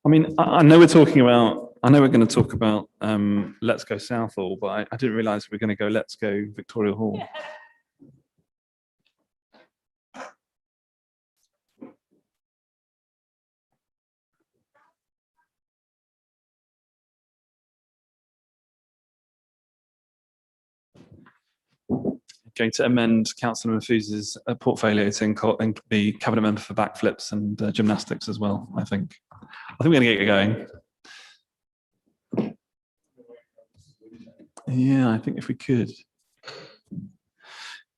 I mean, I know we're talking about, I know we're going to talk about Let's Go Southall, but I didn't realise we were going to go Let's Go Victoria Hall. Yeah. Going to amend Councillor Mafuse's portfolio to be cabinet member for backflips and gymnastics as well. I think we're going to get going. Yeah, I think if we could.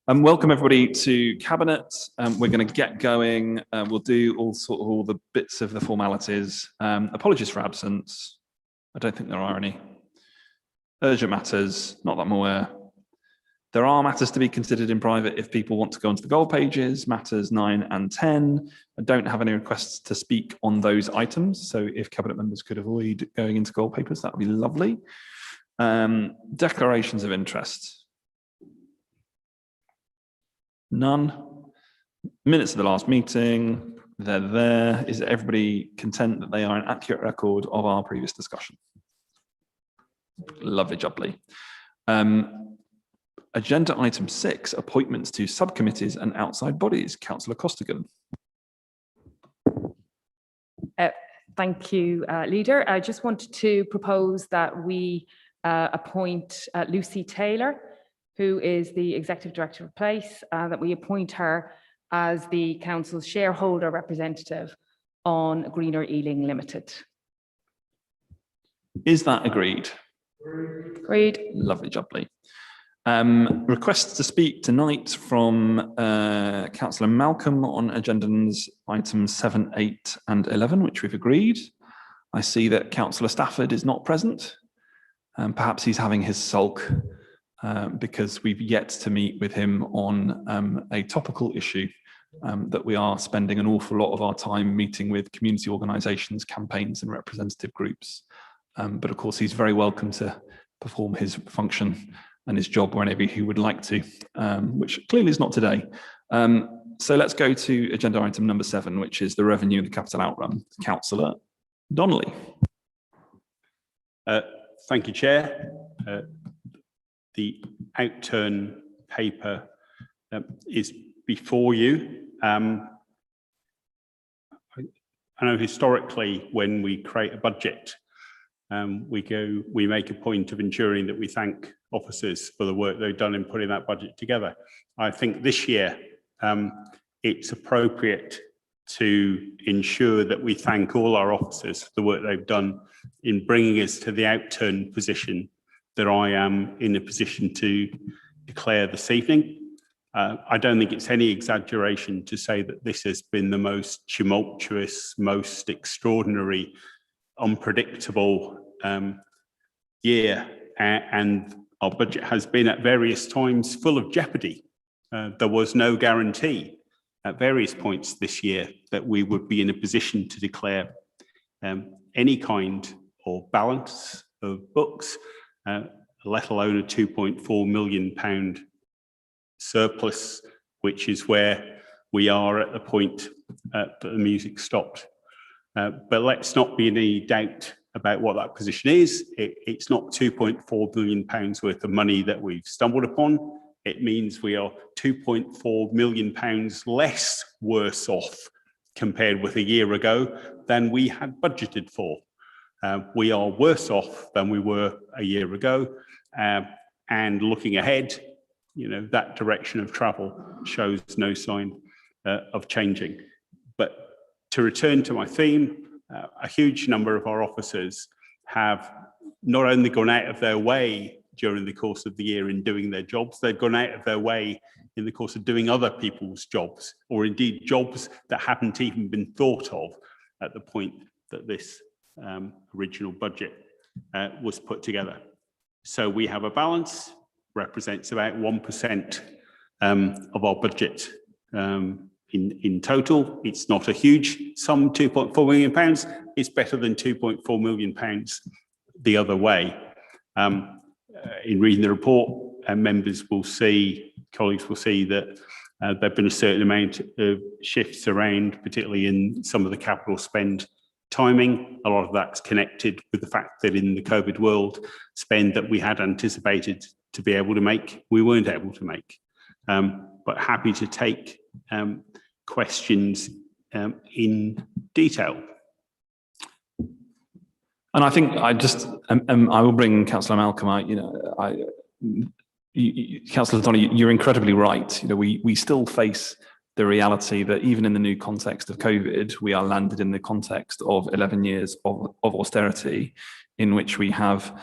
Welcome everybody to Cabinet. We're going to get going. We'll do all the bits of the formalities. Apologies for absence. I don't think there are any. Urgent matters, not that I'm aware. There are matters to be considered in private if people want to go onto the goal pages, matters 9 and 10. I don't have any requests to speak on those items, so if cabinet members could avoid going into goal papers, that would be lovely. Declarations of interest. None. Minutes of the last meeting, they're there. Is everybody content that they are an accurate record of our previous discussion? Lovely, jubbly. Agenda item 6, appointments to subcommittees and outside bodies. Councillor Costigan. Thank you, Leader. I just wanted to propose that we appoint Lucy Taylor, who is the Executive Director of Place, that we appoint her as the Council's shareholder representative on Greener Ealing Limited. Is that agreed? Agreed. Lovely, jubbly. Requests to speak tonight from Councillor Malcolm on agendas items 7, 8 and 11, which we've agreed. I see that Councillor Stafford is not present. Perhaps he's having his sulk because we've yet to meet with him on a topical issue that we are spending an awful lot of our time meeting with community organisations, campaigns and representative groups. But of course, he's very welcome to perform his function and his job whenever he would like to, which clearly is not today. So let's go to agenda item number 7, which is the revenue and the capital outrun. Councillor Donnelly. Thank you, Chair. The outturn paper is before you. I know historically when we create a budget, we make a point of ensuring that we thank officers for the work they've done in putting that budget together. I think this year it's appropriate to ensure that we thank all our officers for the work they've done in bringing us to the outturn position that I am in a position to declare this evening. I don't think it's any exaggeration to say that this has been the most tumultuous, most extraordinary, unpredictable year, and our budget has been at various times full of jeopardy. There was no guarantee at various points this year that we would be in a position to declare any kind of balance of books, let alone a £2.4 million surplus, which is where we are at the point that the music stopped. But let's not be in any doubt about what that position is. It's not £2.4 million worth of money that we've stumbled upon. It means we are £2.4 million less worse off compared with a year ago than we had budgeted for. We are worse off than we were a year ago. And looking ahead, you know, that direction of travel shows no sign of changing. But to return to my theme, a huge number of our officers have not only gone out of their way during the course of the year in doing their jobs, they've gone out of their way in the course of doing other people's jobs, or indeed jobs that haven't even been thought of at the point that this original budget was put together. So we have a balance, represents about 1% of our budget in total. It's not a huge sum, £2.4 million. It's better than £2.4 million the other way. In reading the report, members will see, colleagues will see that there have been a certain amount of shifts around, particularly in some of the capital spend timing. A lot of that's connected with the fact that in the COVID world, spend that we had anticipated to be able to make, we weren't able to make. But happy to take questions in detail. And I think I just, I will bring Councillor Malcolm out, Councillor Donny, you're incredibly right. We still face the reality that even in the new context of COVID, we are landed in the context of 11 years of austerity, in which we have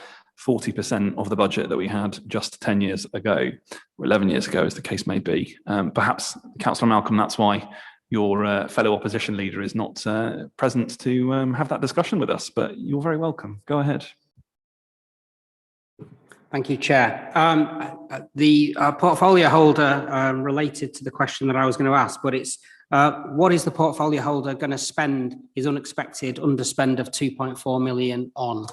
40% of the budget that we had just 10 years ago, or 11 years ago, as the case may be. Perhaps, Councillor Malcolm, that's why your fellow opposition leader is not present to have that discussion with us, but you're very welcome. Go ahead. Thank you, Chair. The portfolio holder related to the question that I was going to ask, but it's what is the portfolio holder going to spend his unexpected underspend of 2.4 million on?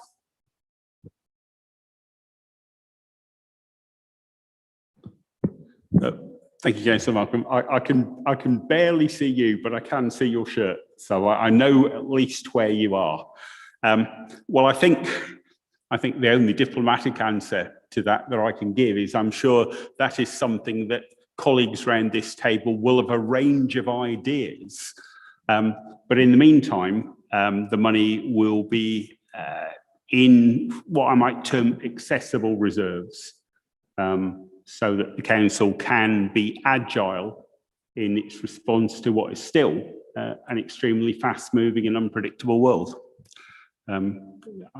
Thank you, Councillor Malcolm. I can barely see you, but I can see your shirt, so I know at least where you are. Well, I think the only diplomatic answer to that I can give is I'm sure that is something that colleagues around this table will have a range of ideas. But in the meantime, the money will be in what I might term accessible reserves, so that the council can be agile in its response to what is still an extremely fast-moving and unpredictable world.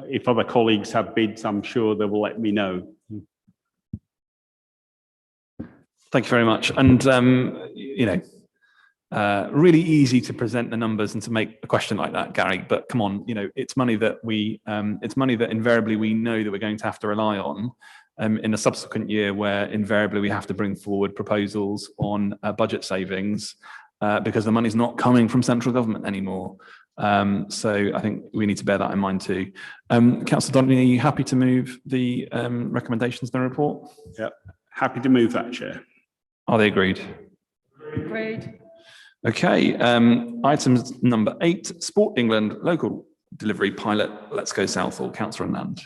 If other colleagues have bids, I'm sure they will let me know. Thank you very much. And, really easy to present the numbers and to make a question like that, Gary, but come on, it's money that it's money that invariably we know that we're going to have to rely on in a subsequent year, where invariably we have to bring forward proposals on budget savings because the money's not coming from central government anymore. So I think we need to bear that in mind too. Councillor Donnelly, are you happy to move the recommendations in the report? Yep, happy to move that, Chair. Are they agreed? Agreed. Okay, items number 8, Sport England local delivery pilot, Let's Go Southall. Councillor Anand.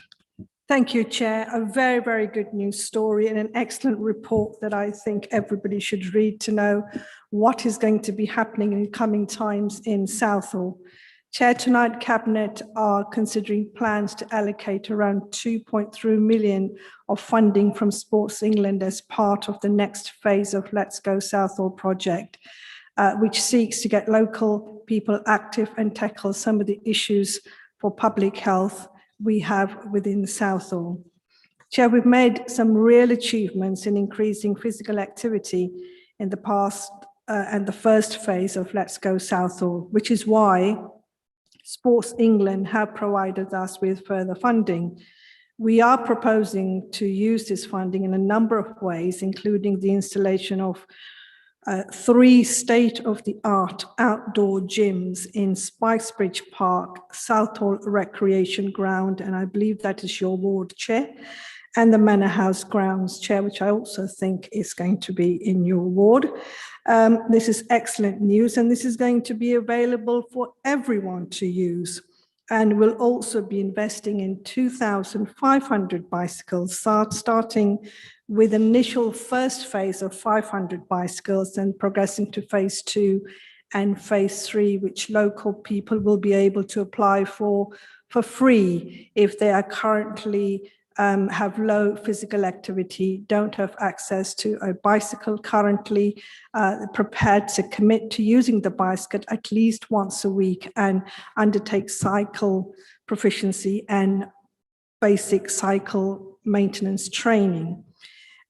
Thank you, Chair. A very, very good news story and an excellent report that I think everybody should read to know what is going to be happening in coming times in Southall. Chair, tonight Cabinet are considering plans to allocate around 2.3 million of funding from Sports England as part of the next phase of Let's Go Southall project, which seeks to get local people active and tackle some of the issues for public health we have within Southall. Chair, we've made some real achievements in increasing physical activity in the past and the first phase of Let's Go Southall, which is why Sports England have provided us with further funding. We are proposing to use this funding in a number of ways, including the installation of 3 state-of-the-art outdoor gyms in Spikesbridge Park, Southall Recreation Ground, and I believe that is your ward, Chair, and the Manor House grounds, Chair, which I also think is going to be in your ward. This is excellent news, and this is going to be available for everyone to use. And we'll also be investing in 2,500 bicycles, starting with initial first phase of 500 bicycles and progressing to phase 2 and phase 3, which local people will be able to apply for free if they are currently have low physical activity, don't have access to a bicycle currently, prepared to commit to using the bicycle at least once a week and undertake cycle proficiency and basic cycle maintenance training.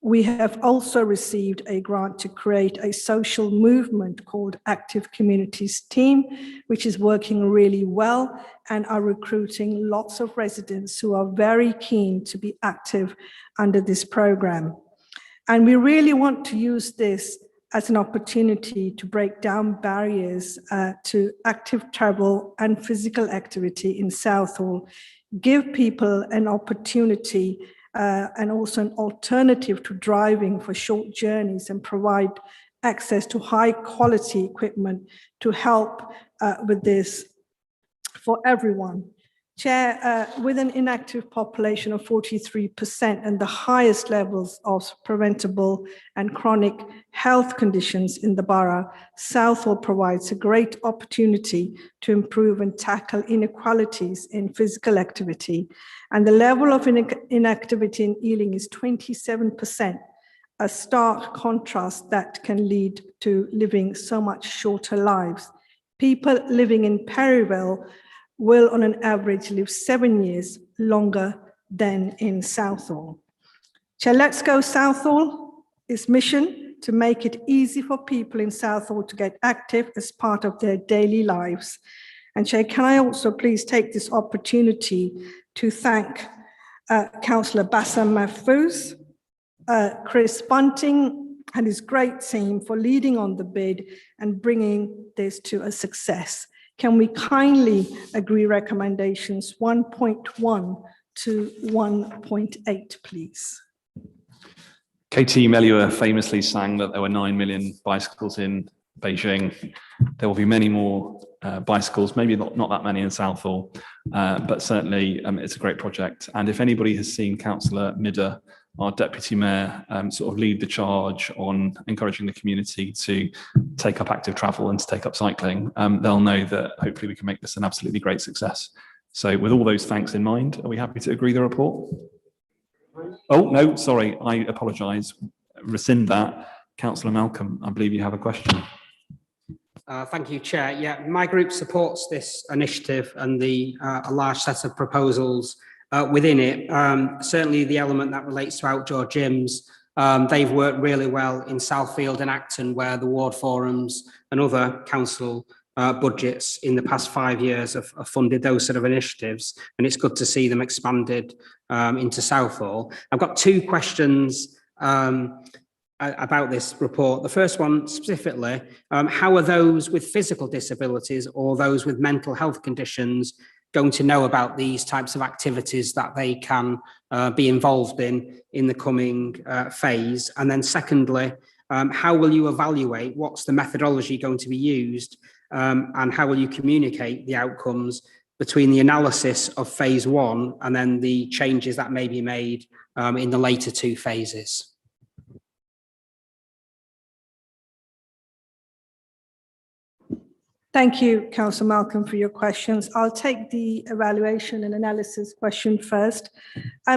We have also received a grant to create a social movement called Active Communities Team, which is working really well and are recruiting lots of residents who are very keen to be active under this program. And we really want to use this as an opportunity to break down barriers to active travel and physical activity in Southall, give people an opportunity and also an alternative to driving for short journeys, and provide access to high quality equipment to help with this for everyone. Chair, with an inactive population of 43% and the highest levels of preventable and chronic health conditions in the borough, Southall provides a great opportunity to improve and tackle inequalities in physical activity. And the level of inactivity in Ealing is 27%, a stark contrast that can lead to living so much shorter lives. People living in Perivale will on an average live 7 years longer than in Southall. Chair, Let's Go Southall is mission to make it easy for people in Southall to get active as part of their daily lives. And Chair, can I also please take this opportunity to thank Councillor Bassam Mahfouz, Chris Bunting and his great team for leading on the bid and bringing this to a success. Can we kindly agree recommendations 1.1 to 1.8, please? Katie Melua famously sang that there were 9 million bicycles in Beijing. There will be many more bicycles, maybe not that many in Southall, but certainly it's a great project. And if anybody has seen Councillor Midder, our Deputy Mayor, sort of lead the charge on encouraging the community to take up active travel and to take up cycling, they'll know that hopefully we can make this an absolutely great success. So with all those thanks in mind, are we happy to agree the report? Oh, no, sorry, I apologise. Rescind that. Councillor Malcolm, I believe you have a question. Thank you, Chair. Yeah, my group supports this initiative and the a large set of proposals within it. Certainly the element that relates to outdoor gyms, they've worked really well in Southfield and Acton, where the ward forums and other council budgets in the past 5 years have funded those sort of initiatives, and it's good to see them expanded into Southall. I've got two questions about this report. The first one specifically, how are those with physical disabilities or those with mental health conditions going to know about these types of activities that they can be involved in the coming phase? And then secondly, how will you evaluate what's the methodology going to be used, and how will you communicate the outcomes between the analysis of phase one and then the changes that may be made in the later two phases? Thank you, Councillor Malcolm, for your questions. I'll take the evaluation and analysis question first.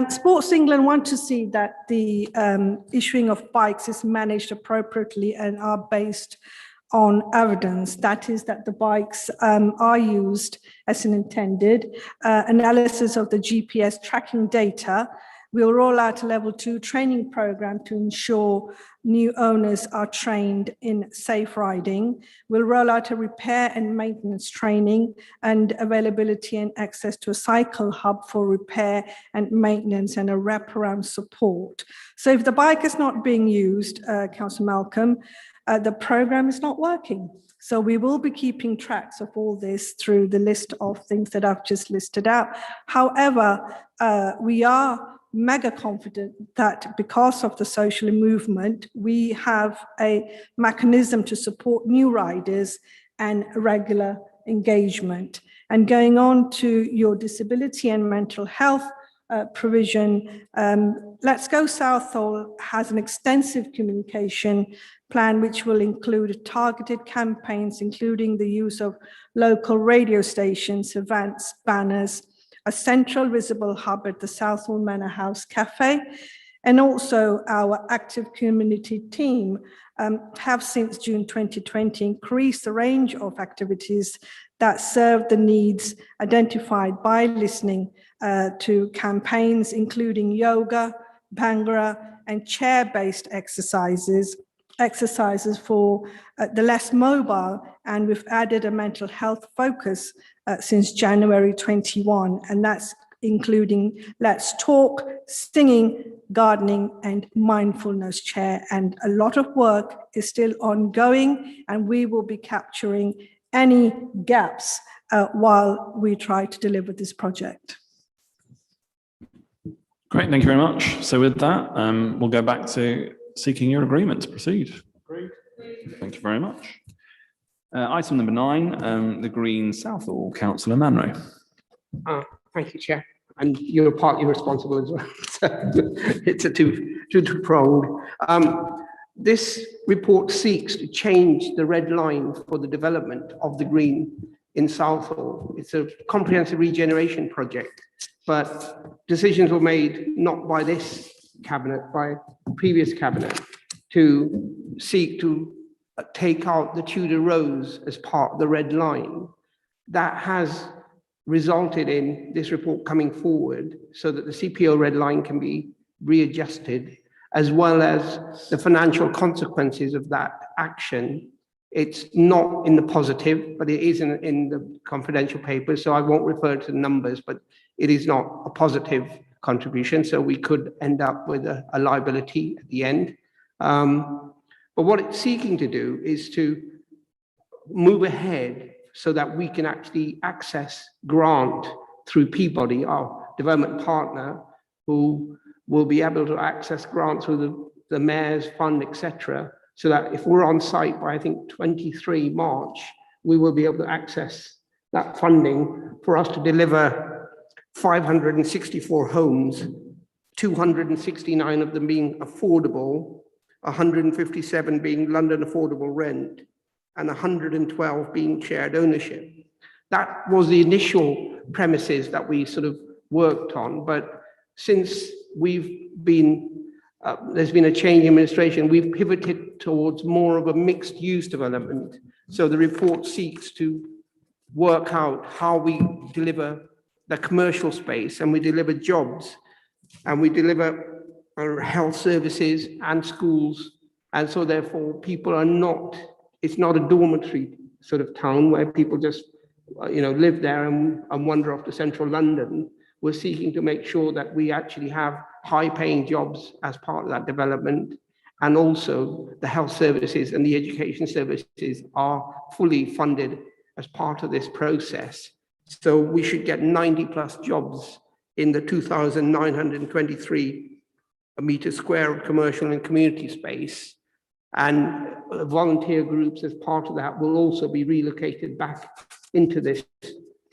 Sports England want to see that the issuing of bikes is managed appropriately and are based on evidence. That is, that the bikes are used as intended. Analysis of the GPS tracking data. We'll roll out a level 2 training program to ensure new owners are trained in safe riding. We'll roll out a repair and maintenance training and availability and access to a cycle hub for repair and maintenance and a wraparound support. So if the bike is not being used, Councillor Malcolm, the program is not working. So we will be keeping tracks of all this through the list of things that I've just listed out. However, we are mega confident that because of the social movement, we have a mechanism to support new riders and regular engagement. And going on to your disability and mental health provision, Let's Go Southall has an extensive communication plan which will include targeted campaigns, including the use of local radio stations, events, banners, a central visible hub at the Southall Manor House Cafe, and also our active community team have since June 2020 increased the range of activities that serve the needs identified by listening to campaigns, including yoga, bhangra, and chair-based exercises for the less mobile, and we've added a mental health focus since January 21, and that's including Let's Talk, singing, gardening, and mindfulness chair. And a lot of work is still ongoing, and we will be capturing any gaps while we try to deliver this project. Great, thank you very much. So with that, we'll go back to seeking your agreement to proceed. Agreed. Thank you very much. Item number 9, the Green Southall, Councillor Manro. Thank you, Chair. And you're partly responsible as well. So it's a two-pronged. This report seeks to change the red line for the development of the green in Southall. It's a comprehensive regeneration project, but decisions were made not by this cabinet, by previous cabinet, to seek to take out the Tudor Rose as part of the red line. That has resulted in this report coming forward so that the CPO red line can be readjusted, as well as the financial consequences of that action. It's not in the positive, but it is in the confidential papers, so I won't refer to the numbers, but it is not a positive contribution, so we could end up with a liability at the end. But what it's seeking to do is to move ahead so that we can actually access grant through Peabody, our development partner, who will be able to access grant through the Mayor's Fund, etc. So that if we're on site by, I think, 23 March, we will be able to access that funding for us to deliver 564 homes, 269 of them being affordable, 157 being London affordable rent, and 112 being shared ownership. That was the initial premises that we sort of worked on, but since we've been, there's been a change in administration, we've pivoted towards more of a mixed use development. So the report seeks to work out how we deliver the commercial space, and we deliver jobs, and we deliver health services and schools. And so therefore people are not, it's not a dormitory sort of town where people just, live there and wander off to central London. We're seeking to make sure that we actually have high paying jobs as part of that development. And also the health services and the education services are fully funded as part of this process. So we should get 90 plus jobs in the 2,923 meter square of commercial and community space. And volunteer groups as part of that will also be relocated back into this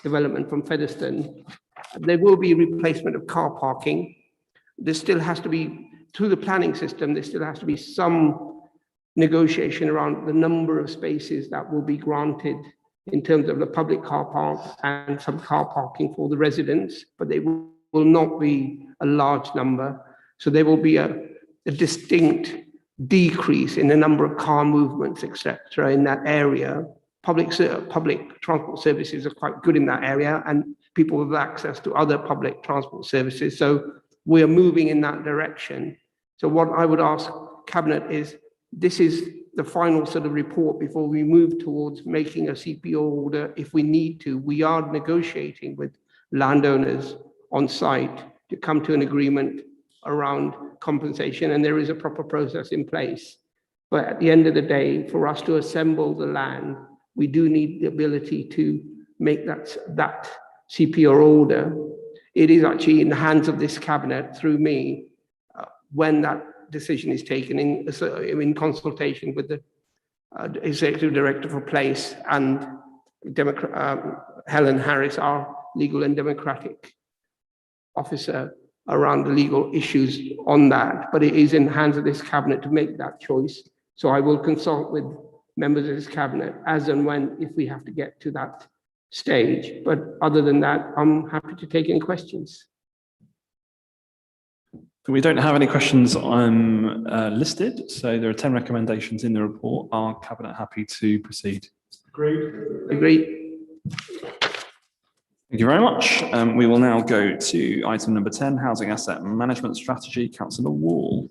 development from Featherstone. There will be replacement of car parking. There still has to be, through the planning system, there still has to be some negotiation around the number of spaces that will be granted in terms of the public car park and some car parking for the residents, but they will not be a large number. So there will be a distinct decrease in the number of car movements, etc., in that area. Public transport services are quite good in that area, and people have access to other public transport services. So we are moving in that direction. So what I would ask Cabinet is, this is the final sort of report before we move towards making a CPO order if we need to. We are negotiating with landowners on site to come to an agreement around compensation, and there is a proper process in place. But at the end of the day, for us to assemble the land, we do need the ability to make that CPO order. It is actually in the hands of this cabinet through me when that decision is taken in consultation with the Executive Director for Place and Helen Harris, our Legal and Democratic Officer, around the legal issues on that. But it is in the hands of this cabinet to make that choice. So I will consult with members of this cabinet as and when, if we have to get to that stage. But other than that, I'm happy to take any questions. We don't have any questions listed, so there are 10 recommendations in the report. Are Cabinet happy to proceed? Agreed. Thank you very much. We will now go to item number 10, Housing Asset Management Strategy. Councillor Wall.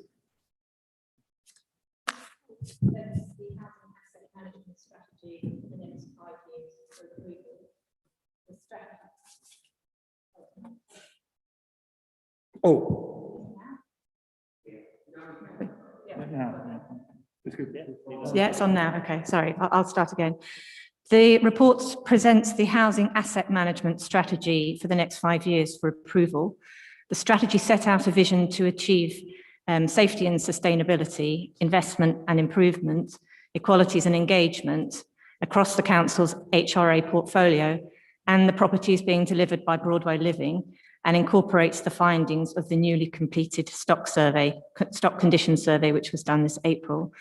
Yeah, it's on now. Okay, sorry, I'll start again. The report presents the housing asset management strategy for the next 5 years for approval. The strategy set out a vision to achieve safety and sustainability, investment and improvement, equalities and engagement, across the council's HRA portfolio and the properties being delivered by Broadway Living, and incorporates the findings of the newly completed stock condition survey, which was done this April.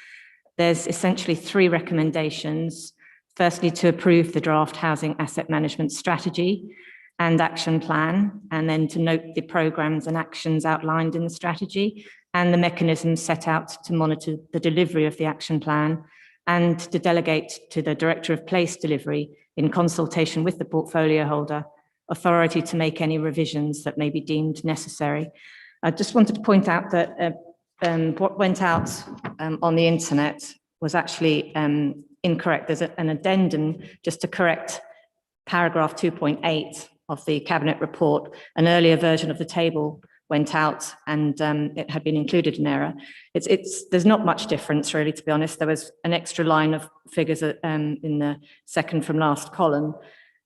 There's essentially 3 recommendations. Firstly, to approve the draft housing asset management strategy and action plan, and then to note the programs and actions outlined in the strategy and the mechanisms set out to monitor the delivery of the action plan, and to delegate to the Director of Place Delivery, in consultation with the portfolio holder, authority to make any revisions that may be deemed necessary. I just wanted to point out that what went out on the internet was actually incorrect. There's an addendum just to correct paragraph 2.8 of the Cabinet report. An earlier version of the table went out and it had been included in error. There's not much difference really, to be honest. There was an extra line of figures in the second from last column,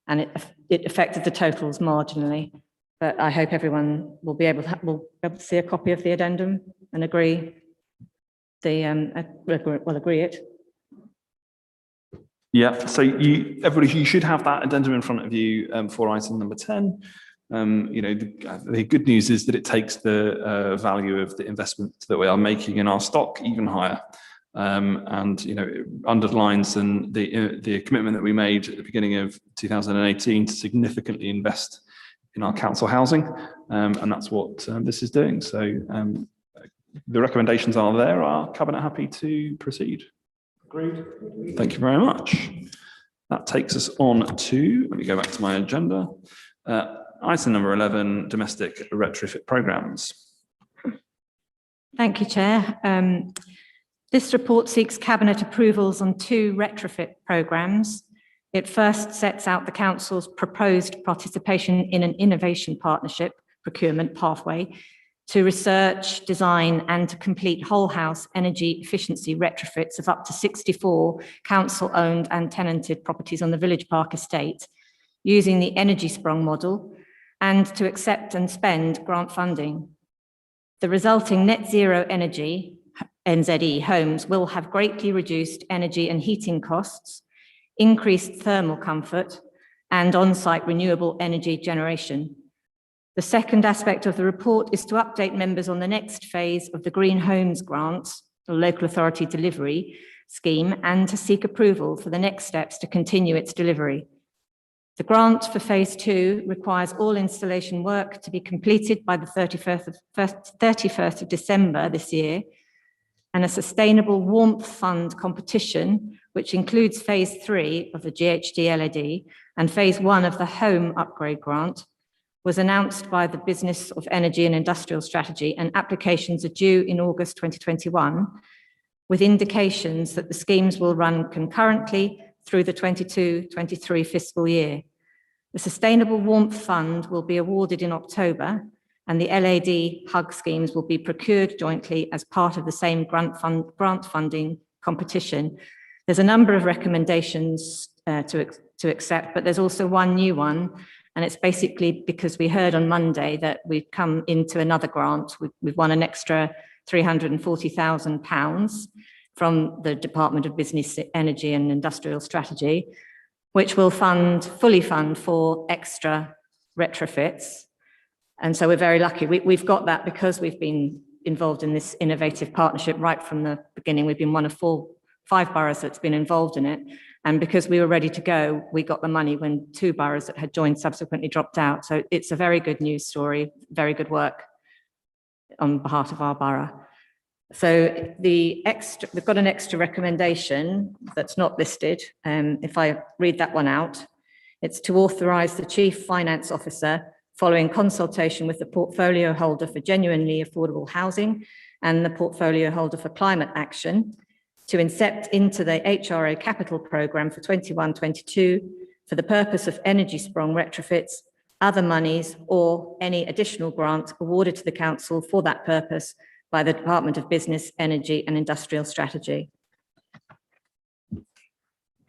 and it affected the totals marginally. But I hope everyone will be able to see a copy of the addendum and agree agree it. Yeah, so everybody, you should have that addendum in front of you for item number 10. The good news is that it takes the value of the investment that we are making in our stock even higher. It underlines the commitment that we made at the beginning of 2018 to significantly invest in our council housing, and that's what this is doing. So the recommendations are there. Are Cabinet happy to proceed? Agreed. Thank you very much. That takes us on to, let me go back to my agenda. Item number 11, domestic retrofit programs. Thank you, Chair. This report seeks Cabinet approvals on 2 retrofit programmes. It first sets out the Council's proposed participation in an innovation partnership procurement pathway to research, design and to complete whole house energy efficiency retrofits of up to 64 council-owned and tenanted properties on the Village Park estate using the Energy Sprong model, and to accept and spend grant funding. The resulting net zero energy NZE homes will have greatly reduced energy and heating costs, increased thermal comfort, and on-site renewable energy generation. The second aspect of the report is to update members on the next phase of the Green Homes Grant, the local authority delivery scheme, and to seek approval for the next steps to continue its delivery. The grant for phase 2 requires all installation work to be completed by the 31st of December this year, and a Sustainable Warmth Fund competition, which includes phase 3 of the GHD LED and phase 1 of the home upgrade grant, was announced by the Business of Energy and Industrial Strategy, and applications are due in August 2021, with indications that the schemes will run concurrently through the 22-23 fiscal year. The Sustainable Warmth Fund will be awarded in October, and the LAD HUG schemes will be procured jointly as part of the same grant funding competition. There's a number of recommendations to accept, but there's also one new one, and it's basically because we heard on Monday that we've come into another grant. We've won an extra £340,000 from the Department of Business, Energy and Industrial Strategy, which will fully fund 4 extra retrofits. And so we're very lucky. We've got that because we've been involved in this innovative partnership right from the beginning. We've been one of 5 boroughs that's been involved in it. And because we were ready to go, we got the money when 2 boroughs that had joined subsequently dropped out. So it's a very good news story, very good work on behalf of our borough. So we've got an extra recommendation that's not listed. If I read that one out, it's to authorise the Chief Finance Officer, following consultation with the portfolio holder for genuinely affordable housing and the portfolio holder for climate action, to incept into the HRA capital programme for 21-22 for the purpose of Energy Sprong retrofits, other monies or any additional grant awarded to the council for that purpose by the Department of Business, Energy and Industrial Strategy.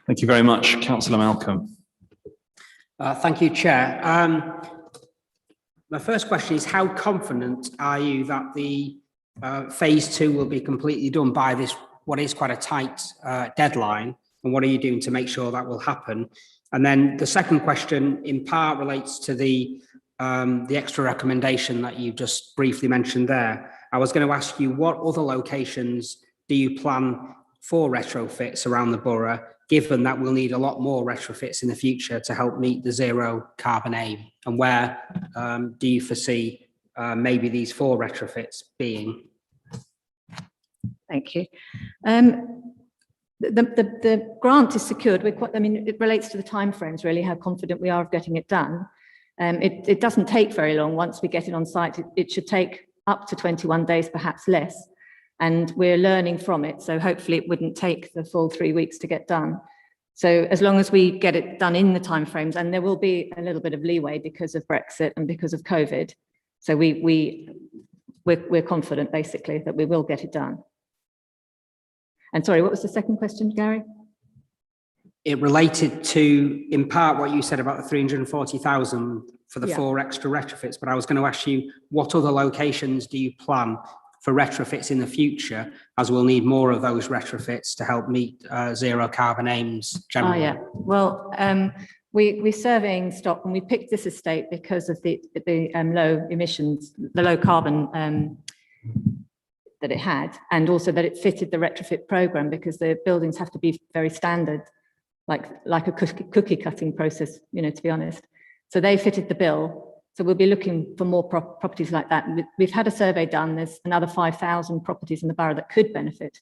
Thank you very much. Councillor Malcolm. Thank you, Chair. My first question is, how confident are you that the phase 2 will be completely done by this, what is quite a tight deadline? and what are you doing to make sure that will happen? And then the second question in part relates to the extra recommendation that you just briefly mentioned there. I was going to ask you, what other locations do you plan for retrofits around the borough, given that we'll need a lot more retrofits in the future to help meet the zero carbon aim? And where do you foresee maybe these 4 retrofits being? Thank you. The grant is secured. It relates to the timeframes, really, how confident we are of getting it done. It doesn't take very long. Once we get it on site, it should take up to 21 days, perhaps less. And we're learning from it. So hopefully it wouldn't take the full 3 weeks to get done. So as long as we get it done in the timeframes, and there will be a little bit of leeway because of Brexit and because of COVID. So we're confident, basically, that we will get it done. And sorry, what was the second question, Gary? It related to, in part, what you said about the 340,000 for the 4 extra retrofits, but I was going to ask you, what other locations do you plan for retrofits in the future, as we'll need more of those retrofits to help meet zero carbon aims generally? Oh, yeah. Well, we're surveying stock, and we picked this estate because of the low emissions, the low carbon that it had, and also that it fitted the retrofit program, because the buildings have to be very standard, like a cookie cutting process, to be honest. So they fitted the bill. So we'll be looking for more properties like that. We've had a survey done. There's another 5,000 properties in the borough that could benefit.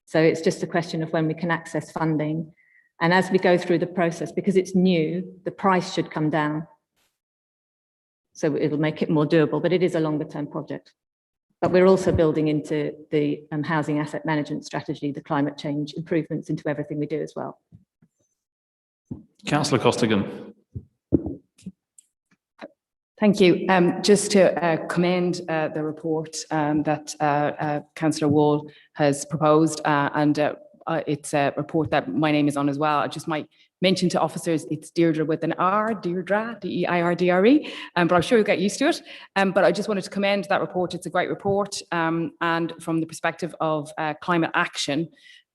So it's just a question of when we can access funding. And as we go through the process, because it's new, the price should come down. So it'll make it more doable, but it is a longer term project. But we're also building into the housing asset management strategy, the climate change improvements into everything we do as well. Councillor Costigan. Thank you. Just to commend the report that Councillor Wall has proposed, and it's a report that my name is on as well. I just might mention to officers, it's Deirdre with an R, Deirdre, D-E-I-R-D-R-E, but I'm sure you'll get used to it. But I just wanted to commend that report. It's a great report. And from the perspective of climate action,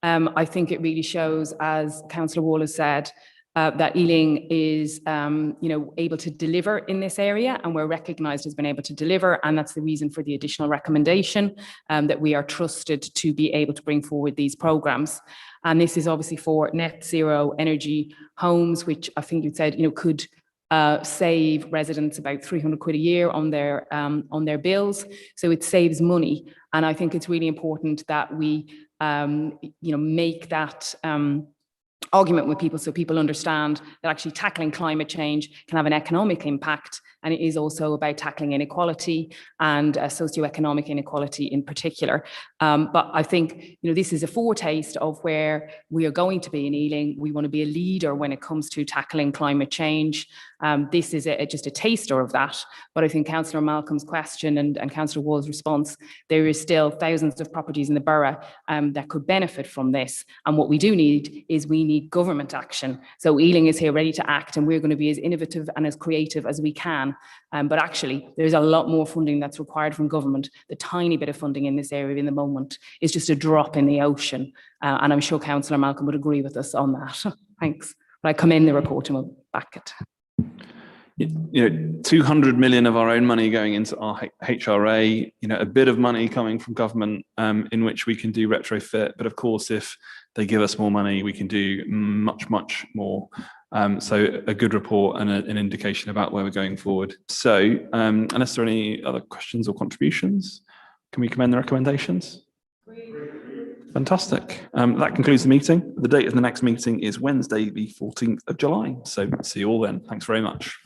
I think it really shows, as Councillor Wall has said, that Ealing is, able to deliver in this area, and we're recognised as being able to deliver, and that's the reason for the additional recommendation, that we are trusted to be able to bring forward these programmes. And this is obviously for net zero energy homes, which I think you said, could save residents about 300 quid a year on their bills. So it saves money, and I think it's really important that we, make that argument with people, so people understand that actually tackling climate change can have an economic impact, and it is also about tackling inequality and socioeconomic inequality in particular. But I think this is a foretaste of where we are going to be in Ealing. We want to be a leader when it comes to tackling climate change. This is just a taster of that. But I think Councillor Malcolm's question and Councillor Wall's response, there is still thousands of properties in the borough that could benefit from this. And what we do need is we need government action. So Ealing is here ready to act, and we're going to be as innovative and as creative as we can. But actually, there's a lot more funding that's required from government. The tiny bit of funding in this area in the moment is just a drop in the ocean. And I'm sure Councillor Malcolm would agree with us on that. Thanks. But I commend the report and we'll back it. 200 million of our own money going into our HRA, a bit of money coming from government in which we can do retrofit. But of course, if they give us more money, we can do much, much more. So a good report and an indication about where we're going forward. So unless there are any other questions or contributions, can we commend the recommendations? Fantastic. That concludes the meeting. The date of the next meeting is Wednesday, the 14th of July. So see you all then. Thanks very much.